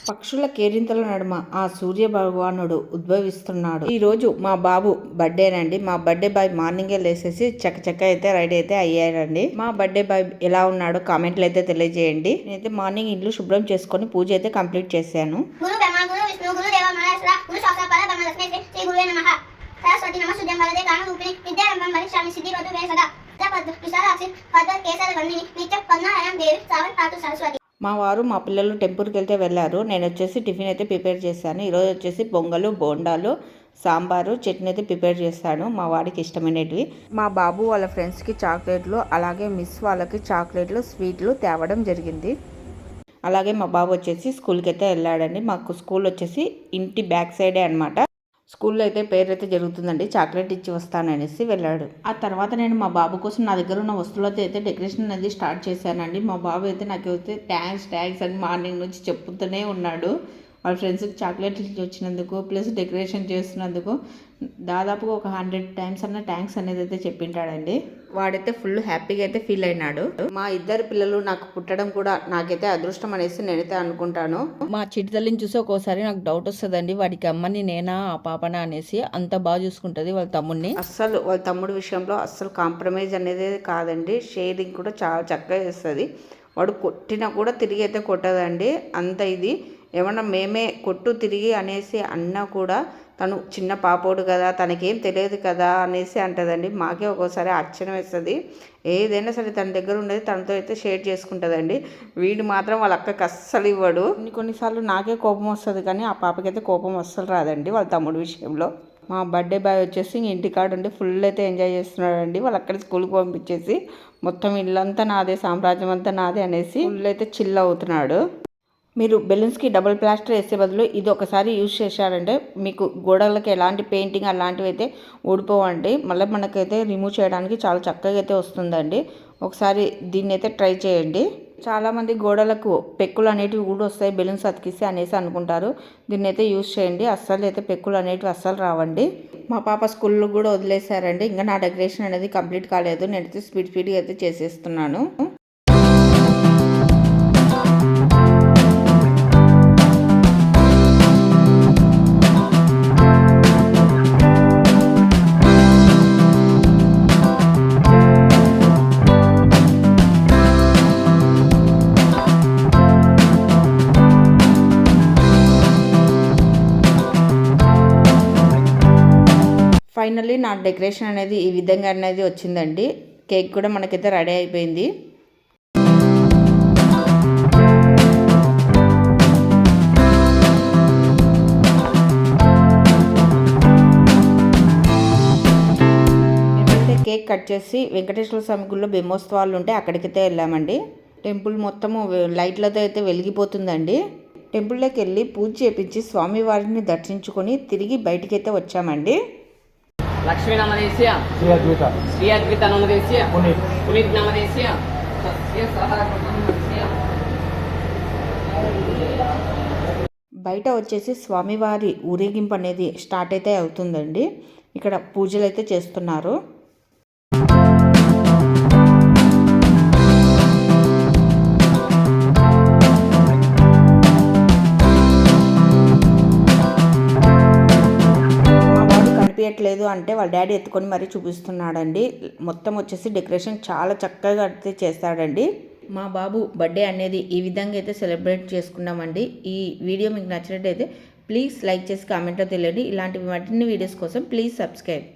పక్షుల కేరింతల నడుమ ఆ సూర్య భగవానుడు ఉద్భవిస్తున్నాడు. ఈ రోజు మా బాబు బర్త్డేనండి. మా బర్త్డే బాయ్ మార్నింగే లేసేసి చక్క అయితే రెడీ అయితే అయ్యాడండి. మా బర్త్డే బాయ్ ఎలా ఉన్నాడో కామెంట్లు అయితే తెలియజేయండి. నేనైతే మార్నింగ్ ఇల్లు శుభ్రం చేసుకొని పూజ అయితే కంప్లీట్ చేశాను. మా వారు మా పిల్లలు టెంపుల్కి వెళ్తే వెళ్ళారు. నేను వచ్చేసి టిఫిన్ అయితే ప్రిపేర్ చేశాను. ఈరోజు వచ్చేసి పొంగలు, బోండాలు, సాంబారు, చట్నీ అయితే ప్రిపేర్ చేశాను మా వాడికి ఇష్టమైనవి. మా బాబు వాళ్ళ ఫ్రెండ్స్కి చాక్లెట్లు, అలాగే మిస్ వాళ్ళకి చాక్లెట్లు, స్వీట్లు తేవడం జరిగింది. అలాగే మా బాబు వచ్చేసి స్కూల్కి అయితే వెళ్ళాడండి. మాకు స్కూల్ వచ్చేసి ఇంటి బ్యాక్ సైడే అనమాట. స్కూల్లో అయితే పేరు అయితే జరుగుతుందండి. చాక్లెట్ ఇచ్చి వస్తాననేసి వెళ్ళాడు. ఆ తర్వాత నేను మా బాబు కోసం నా దగ్గర ఉన్న వస్తువులతో అయితే డెకరేషన్ అనేది స్టార్ట్ చేశానండి. మా బాబు అయితే నాకైతే థ్యాంక్స్ అని మార్నింగ్ నుంచి చెప్తూనే ఉన్నాడు. వాళ్ళ ఫ్రెండ్స్కి చాక్లెట్ ఇచ్చి వచ్చినందుకు ప్లస్ డెకరేషన్ చేస్తున్నందుకు దాదాపుగా ఒక 100 టైమ్స్ అన్న థ్యాంక్స్ అనేది అయితే చెప్పింటాడండి. వాడైతే ఫుల్ హ్యాపీగా అయితే ఫీల్ అయినాడు. మా ఇద్దరు పిల్లలు నాకు పుట్టడం కూడా నాకైతే అదృష్టం అనేసి నేనైతే అనుకుంటాను. మా చిట్టి తల్లిని చూసి ఒక్కోసారి నాకు డౌట్ వస్తుందండి, వాడికి అమ్మని నేనా ఆ పాపనా అనేసి. అంత బాగా చూసుకుంటుంది వాళ్ళ తమ్ముడిని. అస్సలు వాళ్ళ తమ్ముడి విషయంలో అస్సలు కాంప్రమైజ్ అనేది కాదండి. షేరింగ్ కూడా చాలా చక్కగా చేస్తుంది. వాడు కొట్టినా కూడా తిరిగి అయితే కొట్టదండి. అంత ఇది ఏమన్నా మేమే కొట్టు తిరిగి అనేసి అన్నా కూడా తను చిన్న పాపోడు కదా, తనకేం తెలియదు కదా అనేసి అంటదండి. మాకే ఒక్కోసారి ఆశ్చర్యం వేస్తుంది. ఏదైనా సరే తన దగ్గర ఉండేది తనతో అయితే షేర్ చేసుకుంటుందండి. వీడు మాత్రం వాళ్ళ అక్కకి అస్సలు ఇవ్వడు. కొన్నిసార్లు నాకే కోపం వస్తుంది, కానీ ఆ పాపకైతే కోపం అస్సలు రాదండి వాళ్ళ తమ్ముడి విషయంలో. మా బర్త్డే బాయ్ వచ్చేసి ఇంటికాడ ఉండి ఫుల్ అయితే ఎంజాయ్ చేస్తున్నాడండి. వాళ్ళు అక్కడ స్కూల్కి పంపించేసి మొత్తం ఇల్లంతా నాదే, సామ్రాజ్యం అంతా నాదే అనేసి ఫుల్ అయితే చిల్ అవుతున్నాడు. మీరు బెలూన్స్కి డబుల్ ప్లాస్టర్ వేసే బదులు ఇది ఒకసారి యూజ్ చేశారంటే మీకు గోడలకి ఎలాంటి పెయింటింగ్ అలాంటివి అయితే ఊడిపోవండి. మళ్ళీ మనకైతే రిమూవ్ చేయడానికి చాలా చక్కగా అయితే వస్తుందండి. ఒకసారి దీన్ని అయితే ట్రై చేయండి. చాలామంది గోడలకు పెక్కులు అనేటివి కూడా వస్తాయి బెలూన్స్ అతికిస్తే అనేసి అనుకుంటారు. దీన్ని అయితే యూజ్ చేయండి. అస్సలు అయితే పెక్కులు అనేటివి అస్సలు రావండి. మా పాప స్కూల్లో కూడా వదిలేశారండి. ఇంకా నా డెకరేషన్ అనేది కంప్లీట్ కాలేదు. నేనైతే స్పీడ్గా అయితే చేసేస్తున్నాను. ఫైనల్లీ నా డెకరేషన్ అనేది ఈ విధంగా అనేది వచ్చిందండి. కేక్ కూడా మనకైతే రెడీ అయిపోయింది. మేమైతే కేక్ కట్ చేసి వెంకటేశ్వర స్వామి గుడిలో బ్రహ్మోత్సవాలు ఉంటే అక్కడికైతే వెళ్ళామండి. టెంపుల్ మొత్తము లైట్లతో అయితే వెలిగిపోతుందండి. టెంపుల్లోకి వెళ్ళి పూజ చేపించి స్వామివారిని దర్శించుకొని తిరిగి బయటికైతే వచ్చామండి. లక్ష్మీ నామదేశ్య శ్రీ అద్విత నామదేశ్య పునీత్ నామదేశ్య బయట వచ్చేసి స్వామివారి ఊరేగింపు అనేది స్టార్ట్ అయితే అవుతుందండి. ఇక్కడ పూజలు అయితే చేస్తున్నారు. లేదు అంటే వాళ్ళ డాడీ ఎత్తుకొని మరీ చూపిస్తున్నాడండి. మొత్తం వచ్చేసి డెకరేషన్ చాలా చక్కగా అయితే చేస్తాడండి. మా బాబు బర్త్డే అనేది ఈ విధంగా అయితే సెలబ్రేట్ చేసుకున్నామండి. ఈ వీడియో మీకు నచ్చినట్టయితే ప్లీజ్ లైక్ చేసి కామెంట్లో తెలియండి. ఇలాంటి మరిన్ని వీడియోస్ కోసం ప్లీజ్ సబ్స్క్రైబ్.